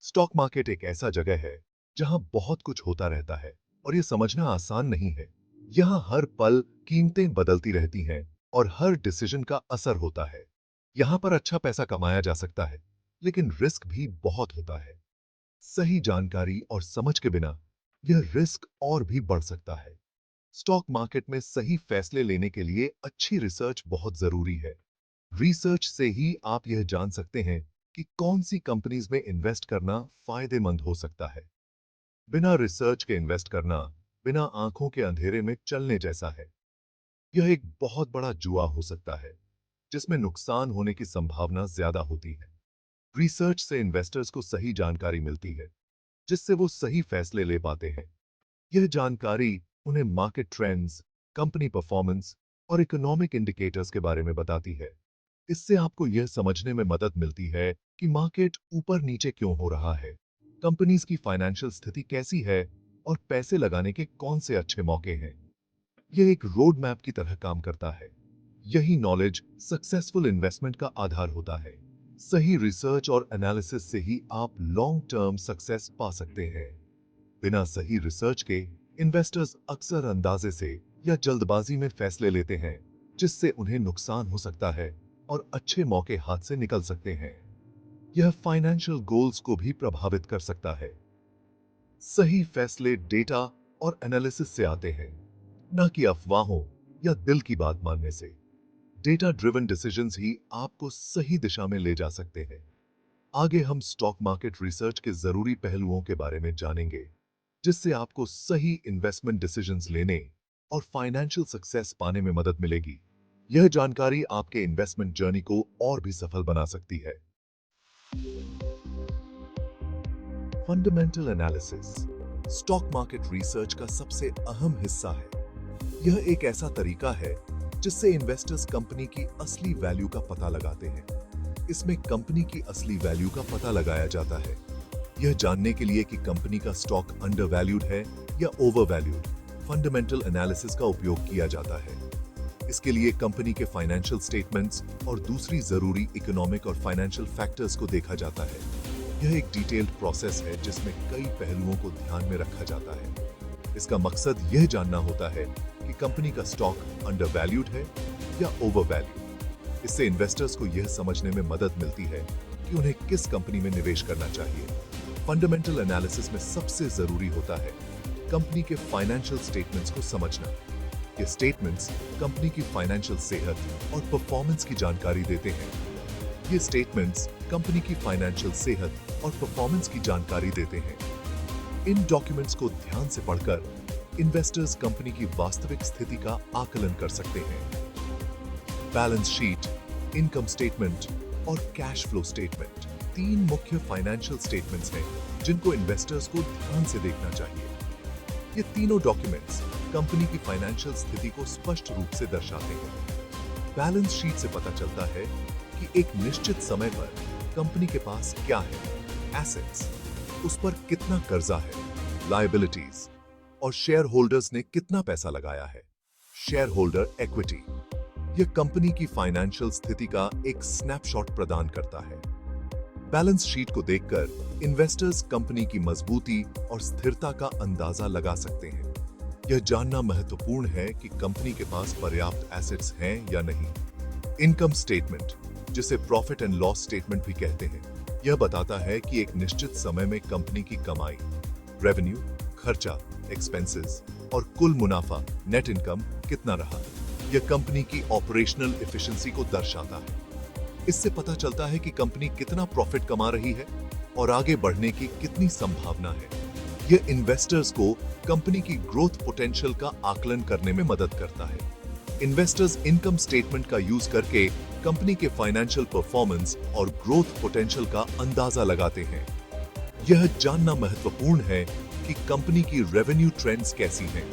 Stock market एक ऐसा जगह है जहां बहुत कुछ होता रहता है और ये समझना आसान नहीं है। यहाँ हर पल कीमतें बदलती रहती हैं और हर डिसीजन का असर होता है। यहाँ पर अच्छा पैसा कमाया जा सकता है, लेकिन रिस्क भी बहुत होता है। सही जानकारी और समझ के बिना यह रिस्क और भी बढ़ सकता है। स्टॉक मार्केट में सही फैसले लेने के लिए अच्छी रिसर्च बहुत जरूरी है। रिसर्च से ही आप यह जान सकते हैं कि कौन सी कंपनीज में इन्वेस्ट करना फायदेमंद हो सकता है। बिना रिसर्च के इन्वेस्ट करना बिना आंखों के अंधेरे में चलने जैसा है। यह एक बहुत बड़ा जुआ हो सकता है जिसमें नुकसान होने की संभावना ज्यादा होती है। रिसर्च से इन्वेस्टर्स को सही जानकारी मिलती है जिससे वो सही फैसले ले पाते हैं। यह जानकारी उन्हें मार्केट ट्रेंड्स, कंपनी परफॉर्मेंस और इकोनॉमिक इंडिकेटर्स के बारे में बताती है। इससे आपको यह समझने में मदद मिलती है कि मार्केट ऊपर नीचे क्यों हो रहा है, कंपनीज की फाइनेंशियल स्थिति कैसी है और पैसे लगाने के कौन से अच्छे मौके हैं। यह एक रोड मैप की तरह काम करता है। यही नॉलेज सक्सेसफुल इन्वेस्टमेंट का आधार होता है। सही रिसर्च और एनालिसिस से ही आप लॉन्ग टर्म सक्सेस पा सकते हैं। बिना सही रिसर्च के इन्वेस्टर्स अक्सर अंदाजे से या जल्दबाजी में फैसले लेते हैं, जिससे उन्हें नुकसान हो सकता है और अच्छे मौके हाथ से निकल सकते हैं। यह फाइनेंशियल गोल्स को भी प्रभावित कर सकता है। सही फैसले डेटा और एनालिसिस से आते हैं, न कि अफवाहों या दिल की बात मानने से। डेटा ड्रिवन डिसीजंस ही आपको सही दिशा में ले जा सकते हैं। आगे हम स्टॉक मार्केट रिसर्च के जरूरी पहलुओं के बारे में जानेंगे, जिससे आपको सही इन्वेस्टमेंट डिसीजंस लेने और फाइनेंशियल सक्सेस पाने में मदद मिलेगी। यह जानकारी आपके इन्वेस्टमेंट जर्नी को और भी सफल बना सकती है। Fundamental analysis stock market research का सबसे अहम हिस्सा है। यह एक ऐसा तरीका है जिससे इन्वेस्टर्स कंपनी की असली वैल्यू का पता लगाते हैं। इसमें कंपनी की असली वैल्यू का पता लगाया जाता है, यह जानने के लिए कि कंपनी का स्टॉक अंडर वैल्यूड है या ओवर वैल्यूड। फंडामेंटल एनालिसिस का उपयोग किया जाता है। इसके लिए कंपनी के फाइनेंशियल स्टेटमेंट्स और दूसरी जरूरी इकोनॉमिक और फाइनेंशियल फैक्टर्स को देखा जाता है। यह एक डिटेल्ड प्रोसेस है जिसमें कई पहलुओं को ध्यान में रखा जाता है। इसका मकसद यह जानना होता है कि कंपनी का स्टॉक अंडर वैल्यूड है या ओवर वैल्यूड। इससे इन्वेस्टर्स को यह समझने में मदद मिलती है कि उन्हें किस कंपनी में निवेश करना चाहिए। फंडामेंटल एनालिसिस में सबसे जरूरी होता है कंपनी के फाइनेंशियल स्टेटमेंट्स को समझना। ये स्टेटमेंट्स कंपनी की फाइनेंशियल सेहत और परफॉर्मेंस की जानकारी देते हैं। ये स्टेटमेंट्स कंपनी की फाइनेंशियल सेहत और परफॉर्मेंस की जानकारी देते हैं। इन डॉक्यूमेंट्स को ध्यान से पढ़कर इन्वेस्टर्स कंपनी की वास्तविक स्थिति का आकलन कर सकते हैं। बैलेंस शीट, इनकम स्टेटमेंट और कैश फ्लो स्टेटमेंट तीन मुख्य फाइनेंशियल स्टेटमेंट्स हैं जिनको इन्वेस्टर्स को ध्यान से देखना चाहिए। ये तीनों डॉक्यूमेंट्स कंपनी की फाइनेंशियल स्थिति को स्पष्ट रूप से दर्शाते हैं। बैलेंस शीट से पता चलता है कि एक निश्चित समय पर कंपनी के पास क्या है, एसेट्स, उस पर कितना कर्जा है, लायबिलिटीज, और शेयर होल्डर्स ने कितना पैसा लगाया है, शेयर होल्डर इक्विटी। यह कंपनी की फाइनेंशियल स्थिति का एक स्नैपशॉट प्रदान करता है। बैलेंस शीट को देखकर इन्वेस्टर्स कंपनी की मजबूती और स्थिरता का अंदाजा लगा सकते हैं। यह जानना महत्वपूर्ण है कि कंपनी के पास पर्याप्त एसेट्स हैं या नहीं। इनकम स्टेटमेंट, जिसे प्रॉफिट एंड लॉस स्टेटमेंट भी कहते हैं, यह बताता है कि एक निश्चित समय में कंपनी की कमाई, रेवेन्यू, खर्चा, एक्सपेंसेस और कुल मुनाफा, नेट इनकम कितना रहा। यह कंपनी की ऑपरेशनल एफिशिएंसी को दर्शाता है। इससे पता चलता है कि कंपनी कितना प्रॉफिट कमा रही है और आगे बढ़ने की कितनी संभावना है। यह इन्वेस्टर्स को कंपनी की ग्रोथ पोटेंशियल का आकलन करने में मदद करता है। इन्वेस्टर्स इनकम स्टेटमेंट का यूज करके कंपनी के फाइनेंशियल परफॉर्मेंस और ग्रोथ पोटेंशियल का अंदाजा लगाते हैं। यह जानना महत्वपूर्ण है कि कंपनी की रेवेन्यू ट्रेंड्स कैसी हैं।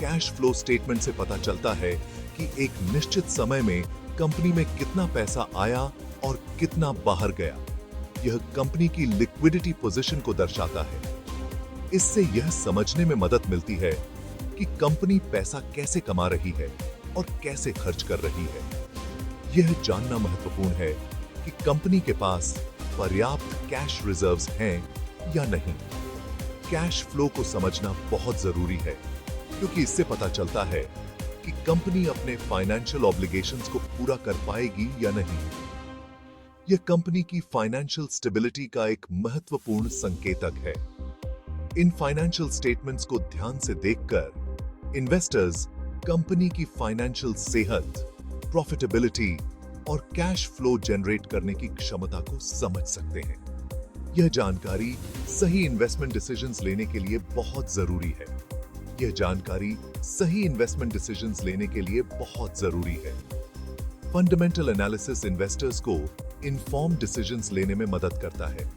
कैश फ्लो स्टेटमेंट से पता चलता है कि एक निश्चित समय में कंपनी में कितना पैसा आया और कितना बाहर गया। यह कंपनी की लिक्विडिटी पोजीशन को दर्शाता है। इससे यह समझने में मदद मिलती है कि कंपनी पैसा कैसे कमा रही है और कैसे खर्च कर रही है। यह जानना महत्वपूर्ण है कि कंपनी के पास पर्याप्त कैश रिजर्व्स हैं या नहीं। कैश फ्लो को समझना बहुत जरूरी है, क्योंकि इससे पता चलता है कि कंपनी अपने फाइनेंशियल ऑब्लिगेशंस को पूरा कर पाएगी या नहीं। यह कंपनी की फाइनेंशियल स्टेबिलिटी का एक महत्वपूर्ण संकेतक है। इन फाइनेंशियल स्टेटमेंट्स को ध्यान से देखकर इन्वेस्टर्स कंपनी की फाइनेंशियल सेहत, प्रॉफिटेबिलिटी और कैश फ्लो जनरेट करने की क्षमता को समझ सकते हैं। यह जानकारी सही इन्वेस्टमेंट डिसीजंस लेने के लिए बहुत जरूरी है। यह जानकारी सही इन्वेस्टमेंट डिसीजंस लेने के लिए बहुत जरूरी है। फंडामेंटल एनालिसिस इन्वेस्टर्स को इन्फॉर्म्ड डिसीजंस लेने में मदद करता है,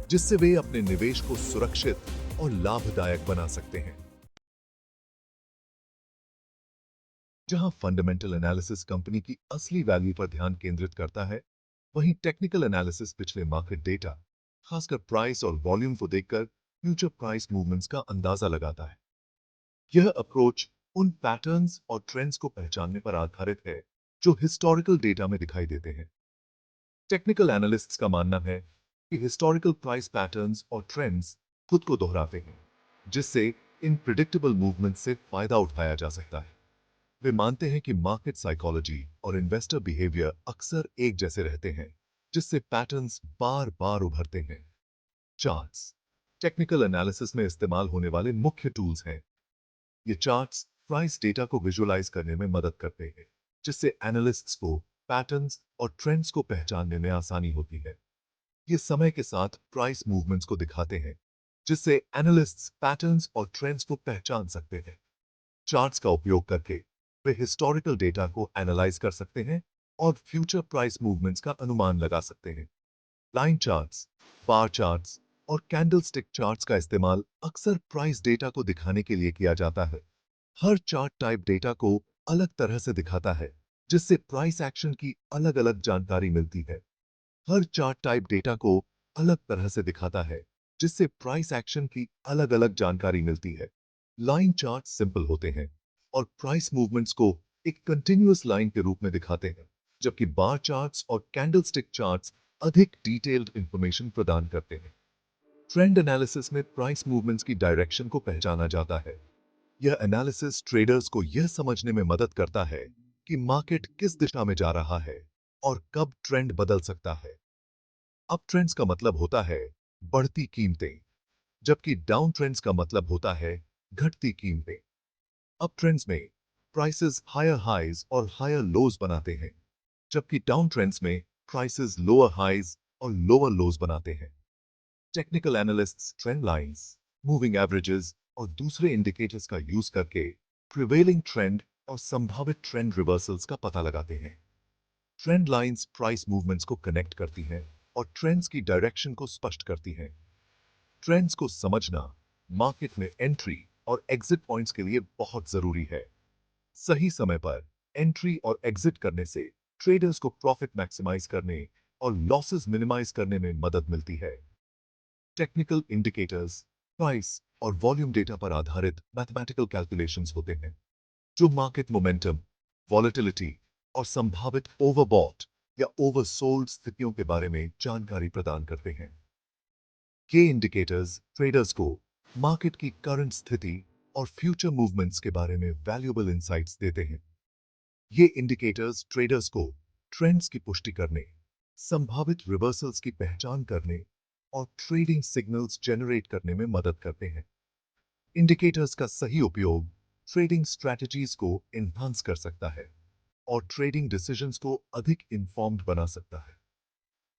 जिससे वे अपने निवेश को सुरक्षित और लाभदायक बना सकते हैं। जहां फंडामेंटल एनालिसिस कंपनी की असली वैल्यू पर ध्यान केंद्रित करता है, वहीं टेक्निकल एनालिसिस पिछले मार्केट डेटा, खासकर प्राइस और वॉल्यूम को देखकर फ्यूचर प्राइस मूवमेंट्स का अंदाजा लगाता है। यह अप्रोच उन पैटर्न्स और ट्रेंड्स को पहचानने पर आधारित है जो हिस्टोरिकल डेटा में दिखाई देते हैं। टेक्निकल एनालिस्ट्स का मानना है कि हिस्टोरिकल प्राइस पैटर्न्स और ट्रेंड्स खुद को दोहराते हैं, जिससे इन प्रिडिक्टेबल मूवमेंट से फायदा उठाया जा सकता है। वे मानते हैं कि मार्केट साइकोलॉजी और इन्वेस्टर बिहेवियर अक्सर एक जैसे रहते हैं, जिससे पैटर्न्स बार बार उभरते हैं। चार्ट्स टेक्निकल एनालिसिस में इस्तेमाल होने वाले मुख्य टूल्स हैं। ये चार्ट्स प्राइस डेटा को विजुअलाइज करने में मदद करते हैं, जिससे एनालिस्ट्स को पैटर्न्स और ट्रेंड्स को पहचानने में आसानी होती है। ये समय के साथ प्राइस मूवमेंट्स को दिखाते हैं, जिससे एनालिस्ट्स पैटर्न्स और ट्रेंड्स को पहचान सकते हैं। चार्ट्स का उपयोग करके वे हिस्टोरिकल डेटा को एनालाइज कर सकते हैं और फ्यूचर प्राइस मूवमेंट्स का अनुमान लगा सकते हैं। लाइन चार्ट्स, बार चार्ट्स और कैंडलस्टिक चार्ट्स का इस्तेमाल अक्सर प्राइस डेटा को दिखाने के लिए किया जाता है। हर चार्ट टाइप डेटा को अलग तरह से दिखाता है, जिससे प्राइस एक्शन की अलग-अलग जानकारी मिलती है। हर चार्ट टाइप डेटा को अलग तरह से दिखाता है, जिससे प्राइस एक्शन की अलग-अलग जानकारी मिलती है। लाइन चार्ट सिंपल होते हैं और प्राइस मूवमेंट्स को एक कंटिन्यूअस लाइन के रूप में दिखाते हैं, जबकि बार चार्ट्स और कैंडलस्टिक चार्ट्स अधिक डिटेल्ड इंफॉर्मेशन प्रदान करते हैं। ट्रेंड एनालिसिस में प्राइस मूवमेंट्स की डायरेक्शन को पहचाना जाता है। यह एनालिसिस ट्रेडर्स को यह समझने में मदद करता है कि मार्केट किस दिशा में जा रहा है और कब ट्रेंड बदल सकता है। अप ट्रेंड्स का मतलब होता है बढ़ती कीमतें, जबकि डाउन ट्रेंड्स का मतलब होता है घटती कीमतें। अप ट्रेंड्स में प्राइसेस हायर हाइज और हायर लोज बनाते हैं, जबकि डाउन ट्रेंड्स में प्राइसेस लोअर हाइज और लोअर लोज बनाते हैं। Technical analysts trend lines, moving averages और दूसरे इंडिकेटर्स का यूज करके प्रिवेलिंग ट्रेंड और संभावित ट्रेंड रिवर्सल्स का पता लगाते हैं। ट्रेंड लाइंस प्राइस मूवमेंट्स को कनेक्ट करती हैं और ट्रेंड्स की डायरेक्शन को स्पष्ट करती हैं। ट्रेंड्स को समझना मार्केट में एंट्री और एग्जिट पॉइंट्स के लिए बहुत जरूरी है। सही समय पर एंट्री और एग्जिट करने से ट्रेडर्स को प्रॉफिट मैक्सिमाइज करने और लॉसेस मिनिमाइज करने में मदद मिलती है। टेक्निकल इंडिकेटर्स प्राइस और वॉल्यूम डेटा पर आधारित मैथमेटिकल कैलकुलेशंस होते हैं, जो मार्केट मोमेंटम, वॉलेटिलिटी और संभावित ओवरबॉट या ओवरसोल्ड स्थितियों के बारे में जानकारी प्रदान करते हैं। ये इंडिकेटर्स ट्रेडर्स को मार्केट की करंट स्थिति और फ्यूचर मूवमेंट्स के बारे में वैल्यूएबल इंसाइट्स देते हैं। ये इंडिकेटर्स ट्रेडर्स को ट्रेंड्स की पुष्टि करने, संभावित रिवर्सल्स की पहचान करने और ट्रेडिंग सिग्नल्स जनरेट करने में मदद करते हैं। इंडिकेटर्स का सही उपयोग ट्रेडिंग स्ट्रैटेजीज को एनहांस कर सकता है और ट्रेडिंग डिसीजंस को अधिक इन्फॉर्म्ड बना सकता है।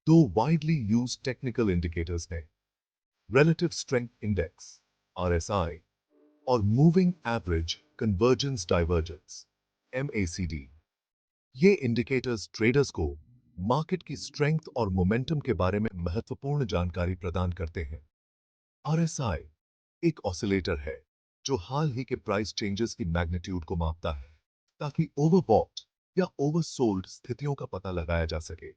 दो वाइडली यूज्ड टेक्निकल इंडिकेटर्स हैं, रिलेटिव स्ट्रेंथ इंडेक्स (RSI) और moving average convergence divergence (MACD). ये इंडिकेटर्स ट्रेडर्स को मार्केट की स्ट्रेंथ और मोमेंटम के बारे में महत्वपूर्ण जानकारी प्रदान करते हैं। RSI एक ऑसिलेटर है जो हाल ही के प्राइस चेंजेस की मैग्नीट्यूड को मापता है, ताकि ओवरबॉट या ओवरसोल्ड स्थितियों का पता लगाया जा सके।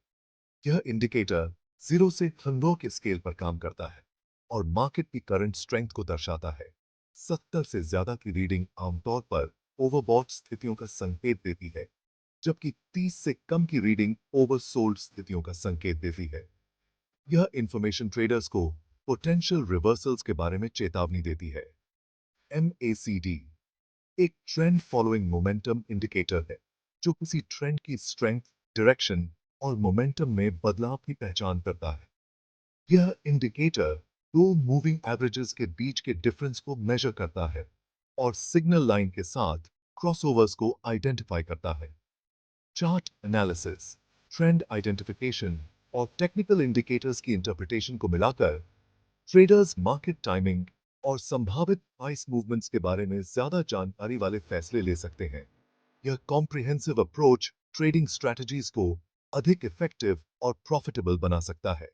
यह इंडिकेटर 0 से 100 के स्केल पर काम करता है और मार्केट की करंट स्ट्रेंथ को दर्शाता है। 70 से ज्यादा की रीडिंग आमतौर पर ओवरबॉट स्थितियों का संकेत देती है, जबकि 30 से कम की रीडिंग ओवरसोल्ड स्थितियों का संकेत देती है। यह इंफॉर्मेशन ट्रेडर्स को पोटेंशियल रिवर्सल्स के बारे में चेतावनी देती है। MACD एक ट्रेंड फॉलोइंग मोमेंटम इंडिकेटर है जो किसी ट्रेंड की स्ट्रेंथ, डायरेक्शन और मोमेंटम में बदलाव की पहचान करता है। यह इंडिकेटर दो मूविंग एवरेजेस के बीच के डिफरेंस को मेजर करता है और सिग्नल लाइन के साथ क्रॉसओवर्स को आइडेंटिफाई करता है। चार्ट एनालिसिस, ट्रेंड आइडेंटिफिकेशन और टेक्निकल इंडिकेटर्स की इंटरप्रिटेशन को मिलाकर ट्रेडर्स मार्केट टाइमिंग और संभावित प्राइस मूवमेंट्स के बारे में ज्यादा जानकारी वाले फैसले ले सकते हैं। यह कॉम्प्रिहेंसिव अप्रोच ट्रेडिंग स्ट्रेटजीज को अधिक इफेक्टिव और प्रॉफिटेबल बना सकता है।